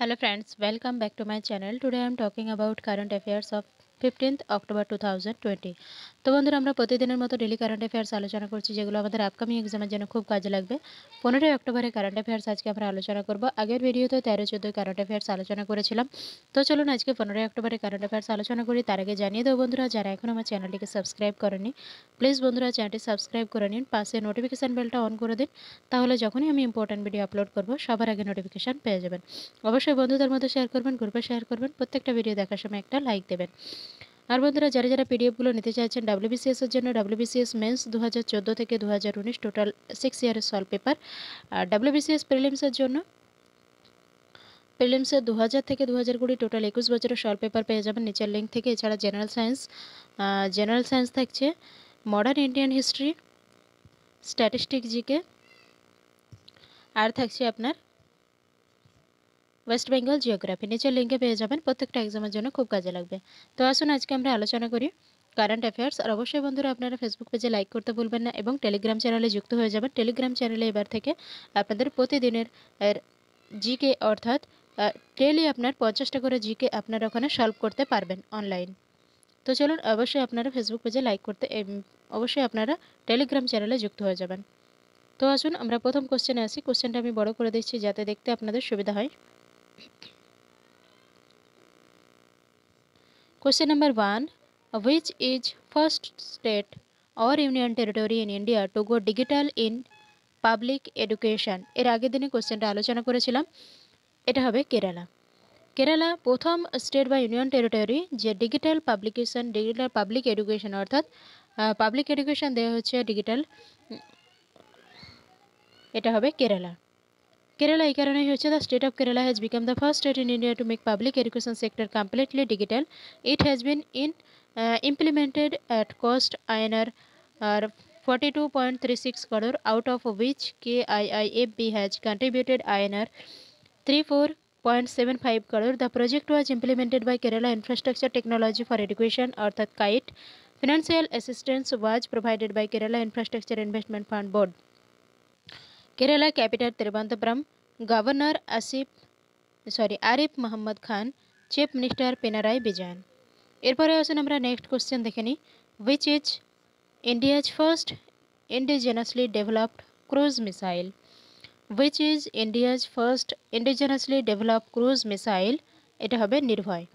Hello friends, welcome back to my channel. Today I am talking about current affairs of 15th October 2020. তো বন্ধুরা আমরা প্রতিদিনের মতো daily current affairs আলোচনা করছি যেগুলো আমাদের আপকামিং এক্সামের জন্য খুব কাজে লাগবে। 15 অক্টোবরে কারেন্ট অ্যাফেয়ার্স আজকে আমরা আলোচনা করব। আগের ভিডিওতে 13-14 কারেন্ট অ্যাফেয়ার্স আলোচনা করেছিলাম। তো চলুন আজকে 15 অক্টোবরে কারেন্ট অ্যাফেয়ার্স আলোচনা করি। তার আগে জানিয়ে দেবো বন্ধুরা যারা এখন আমার চ্যানেলটিকে সাবস্ক্রাইব করেনি প্লিজ বন্ধুরা চ্যানেলটি সাবস্ক্রাইব করে নিন, পাশে নোটিফিকেশান বেলটা অন করে দিন, তাহলে যখনই আমি ইম্পর্টেন্ট ভিডিও আপলোড করব সবার আগে নোটিফিকেশান পেয়ে যাবেন। অবশ্যই বন্ধুদের মধ্যে শেয়ার করবেন, গ্রুপে শেয়ার করবেন, প্রত্যেকটা ভিডিও দেখার সময় একটা লাইক দেবেন। আর বন্ধুরা যারা যারা পিডিএফগুলো নিতে চাইছেন ডাব্লিউবিসিএস এর জন্য ডাব্লিউবিসিএস মেন্স 2014 থেকে 2019 টোটাল 6 ইয়ারের সলভ পেপার, আর ডাব্লিউবিসিএস প্রিলিমসের জন্য প্রিলিমসের 2000 থেকে 2020 টোটাল 21 বছরের সলভ পেপার পেয়ে যাবেন নিচের লিঙ্ক থেকে। এছাড়া জেনারেল সায়েন্স থাকছে, modern Indian history, statistic GK, আর থাকছে আপনার ওয়েস্ট বেঙ্গল জিওগ্রাফি। নিচের লিঙ্কে পেয়ে যাবেন, প্রত্যেকটা এক্সামের জন্য খুব কাজে লাগবে। তো আসুন আজকে আমরা আলোচনা করি কারেন্ট অ্যাফেয়ার্স। আর অবশ্যই বন্ধুরা আপনারা ফেসবুক পেজে লাইক করতে ভুলবেন না এবং টেলিগ্রাম চ্যানেলে যুক্ত হয়ে যাবেন। টেলিগ্রাম চ্যানেলে এবার থেকে আপনাদের প্রতিদিনের জিকে অর্থাৎ ডেইলি আপনার 50টা করে জিকে আপনারা ওখানে সলভ করতে পারবেন অনলাইন। তো চলুন অবশ্যই আপনারা ফেসবুক পেজে লাইক করতে অবশ্যই আপনারা টেলিগ্রাম চ্যানেলে যুক্ত হয়ে যাবেন। তো আসুন আমরা প্রথম কোশ্চেনে আসি। কোশ্চেনটা আমি বড় করে দিচ্ছি যাতে দেখতে আপনাদের সুবিধা হয়। Question number 1. Which is first state or union territory in India to go digital in public education? এর আগের দিনে কোশ্চেনটা আলোচনা করেছিলাম, এটা হবে কেরালা। কেরালা প্রথম স্টেট বা ইউনিয়ন টেরিটরি যে ডিজিটাল পাবলিক এডুকেশন অর্থাৎ পাবলিক এডুকেশন দেওয়া হচ্ছে ডিজিটাল, এটা হবে কেরালা। Kerala এই কারণেই হচ্ছে the state of Kerala has become the first state in India to make public education sector completely digital. It has been implemented at cost INR 42.36 crore, out of which KIIFB has contributed INR 34.75 crore. The project was implemented by Kerala Infrastructure Technology for Education অর্থাৎ KITE. Financial assistance was provided by Kerala Infrastructure Investment Fund Board. Kerala capital Thiruvananthapuram, Governor Arif Muhammad Khan, Chief Minister Pinarayi Vijayan. এরপরে আসুন আমরা next question দেখে নিই। Which is India's first indigenously developed cruise missile? Which is India's first indigenously developed cruise missile? এটা হবে নির্ভয়।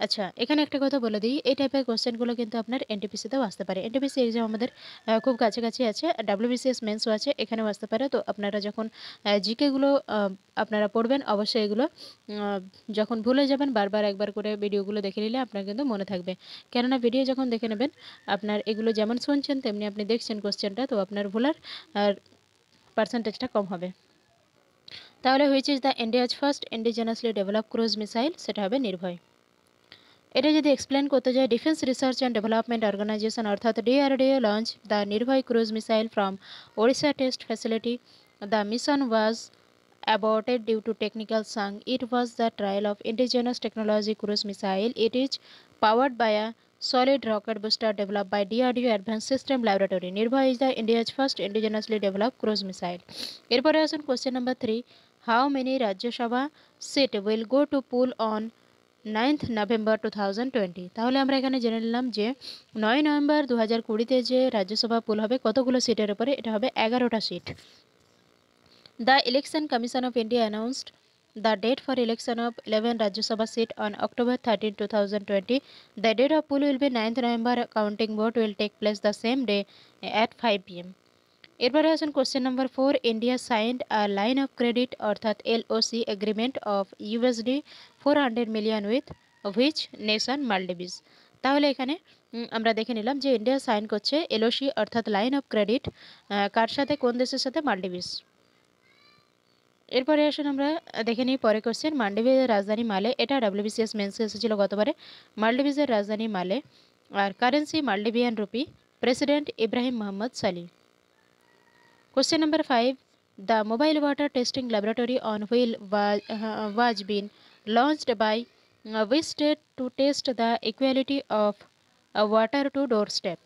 আচ্ছা, এখানে একটা কথা বলে দিই, এই টাইপের কোশ্চেনগুলো কিন্তু আপনার এনটিপিসিতেও আসতে পারে। এনটিপিসি এক্সাম আমাদের খুব কাছাকাছি আছে, ডাব্লিউবিসিএস মেন্সও আছে, এখানেও আসতে পারে। তো আপনারা যখন জিকেগুলো আপনারা পড়বেন অবশ্যই এগুলো যখন ভুলে যাবেন বারবার একবার করে ভিডিওগুলো দেখে নিলে আপনার কিন্তু মনে থাকবে। কেননা ভিডিও যখন দেখে নেবেন আপনার এগুলো যেমন শুনছেন তেমনি আপনি দেখছেন কোশ্চেনটা, তো আপনার ভুলার পার্সেন্টেজটা কম হবে। তাহলে which is the India's first indigenously develop cruise missile? সেটা হবে নির্ভয়। এটা যদি এক্সপ্লেন করতে যায়, defence research and development organisation অর্থাৎ DRDO launch the Nirbhay cruise missile from Odisha test facility. The mission was aborted due to technical sung. It was the trial of indigenous technology cruise missile. It is powered by a solid rocket booster developed by DRDO Advanced System Laboratory. Nirbhay is the India's first indigenously developed cruise missile. এরপরে আসুন question number 3. How many Rajya Sabha seat will go to poll on 9th November 2020? তাহলে আমরা এখানে জেনে নিলাম যে 9 November 2020-তে যে Rajya Sabha pole হবে কতগুলো সিটের উপরে, এটা হবে 11টা seat. The Election Commission of India announced the date for election of 11 Rajya Sabha seat on October 13, 2020. The date of poll will be 9th November. Counting vote will take place the same day at 5 p.m. এরপরে আসুন question number 4. India signed a line of credit অর্থাৎ LOC agreement of USD 400 million with which nation? Maldives. তাহলে এখানে আমরা দেখে নিলাম যে India sign করছে এলওসি অর্থাৎ লাইন অফ ক্রেডিট কার সাথে, কোন দেশের সাথে? মালদ্বীপস। এরপরে আসুন আমরা দেখে নিই পরে কোশ্চেন। মালদ্বীপের রাজধানী মালে, এটা ডাব্লিউবিসিএস মেন্সে এসেছিল গতবারে। মালদ্বীপের রাজধানী মালে, আর currency Maldivian rupee. President Ibrahim Mohamed Solih. Question number 5. The mobile water testing laboratory on wheel was been launched by which state to test the equality of water to doorstep?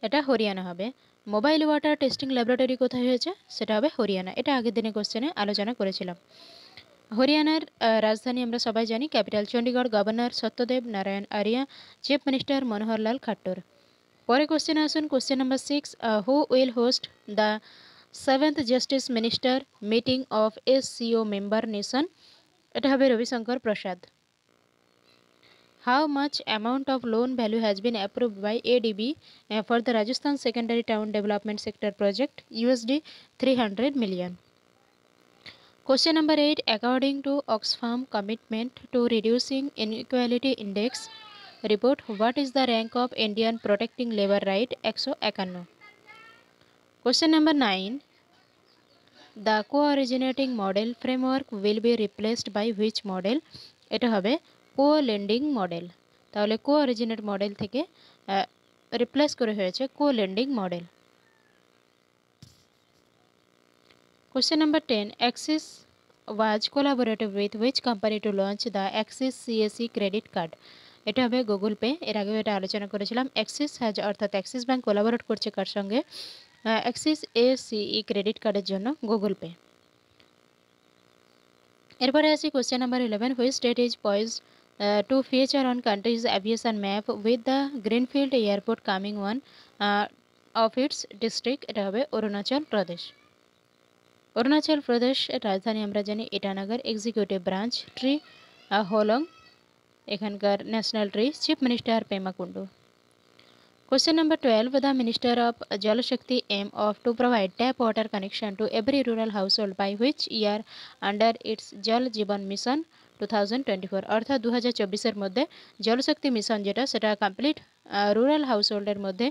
এটা হরিয়ানা হবে। মোবাইল ওয়াটার টেস্টিং ল্যাবরেটরি কোথায় হয়েছে? সেটা হবে হরিয়ানা। এটা আগের দিনে কোশ্চেনে আলোচনা করেছিলাম। হরিয়ানার রাজধানী আমরা সবাই জানি, capital Chandigarh. Governor Satyadev Narayan Arya. Chief minister Manohar Lal Khattar. পরে কোশ্চেন আসুন question number 6, who will host the 7th justice minister meeting of SCO member nation? এটা হবে রবিশঙ্কর প্রসাদ। How much amount of loan value has been approved by ADB for the Rajasthan Secondary Town Development Sector Project? USD 300 million. Question number 8. According to Oxfam commitment to reducing inequality index report, what is the rank of Indian protecting labor right? 151. Question number 9. The co-originating model framework will be replaced by which model? এটা হবে co-lending model। তাহলে co-originate model থেকে replace করে হয়েছে co-lending model। Question number 10. Axis was collaborated with which company to launch the Axis CSE credit card? এটা হবে Google pay. এর আগেও এটা আলোচনা করেছিলাম। অ্যাক্সিস হ্যাজ অর্থাৎ অ্যাক্সিস ব্যাংক কোলাবোরেট করছে কার সঙ্গে? অ্যাক্সিস এসিই ক্রেডিট কার্ডের জন্য গুগল পে। এরপরে আসি question number 11. Which state is poised to feature on countries aviation map with the greenfield airport coming one of its district? এটা হবে অরুণাচল প্রদেশ। অরুণাচল প্রদেশ রাজধানী আমরা জানি Itanagar. Executive branch tree Hollong এখানকার national tree. Chief minister Pema Khandu. Question number 12. The Minister of Jal Shakti aim of to provide tap water connection to every rural household by which year under its Jal Jeevan Mission 2024? অর্থাৎ 2024 মধ্যে জলশক্তি mission যেটা সেটা complete rural হাউসহোল্ডের মধ্যে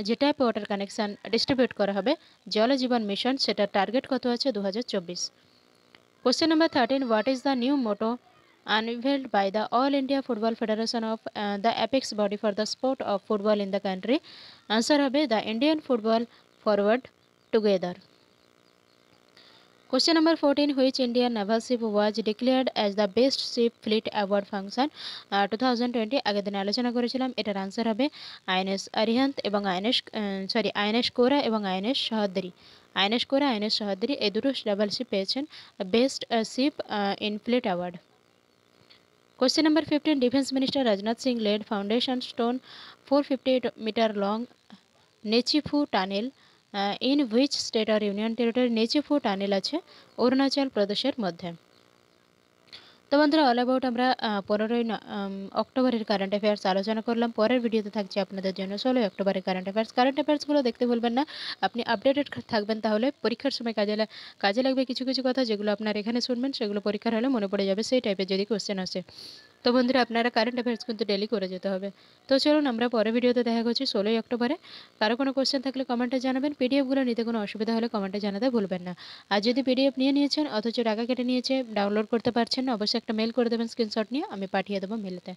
যে tap water connection distribute করা হবে জল জীবন mission সেটার টার্গেট কত আছে 2024। Question number 13. What is the new motto unveiled by the All India Football Federation of the apex body for the sport of football in the country? Answer হবে the Indian football forward together. Question number 14. Which Indian naval ship was declared as the best ship fleet award function 2020? আগের দিন আলোচনা করেছিলাম। এটার answer হবে INS Arihant এবং INS Kora এবং INS Sahyadri. INS Kora INS Sahyadri এই দুটো নাভাল শিপ পেয়েছেন best ship in fleet award. Question number 15. Defense Minister Rajnath Singh laid foundation stone 450-meter long Nechifu tunnel in which state or union territory? Nechifu tunnel আছে অরুণাচল প্রদেশের মধ্যে। তো বন্ধুরা all about আমরা 15ই অক্টোবরের কারেন্ট অ্যাফেয়ার্স আলোচনা করলাম। পরের ভিডিওতে থাকছে আপনাদের জন্য 16 অক্টোবরের কারেন্ট অ্যাফেয়ার্স। কারেন্ট অ্যাফেয়ার্সগুলো দেখতে ভুলবেন না, আপনি আপডেটেড থাকবেন, তাহলে পরীক্ষার সময় কাজে লাগবে কিছু কিছু কথা যেগুলো আপনার এখানে শুনবেন সেগুলো পরীক্ষার হলে মনে পড়ে যাবে সেই টাইপের যদি কোশ্চেন আসে। তো বন্ধুরা আপনারা কারেন্ট অ্যাফেয়ার্স কিন্তু ডেলি করে যেতে হবে। তো চলুন আমরা পরের ভিডিওতে দেখা করছি 16 অক্টোবরে। কারো কোনো কোশ্চেন থাকলে কমেন্টে জানাবেন। পিডিএফগুলো নিতে কোনো অসুবিধা হলে কমেন্টে জানাতে ভুলবেন না। আর যদি পিডিএফ নিয়ে নিয়েছেন অথচ টাকা কেটে নিয়েছে ডাউনলোড করতে পারছেন না, অবশ্যই একটা মেল করে দেবেন স্ক্রিনশট নিয়ে, আমি পাঠিয়ে দেবো মেলেতে।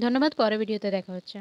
ধন্যবাদ, পরের ভিডিওতে দেখা হচ্ছে।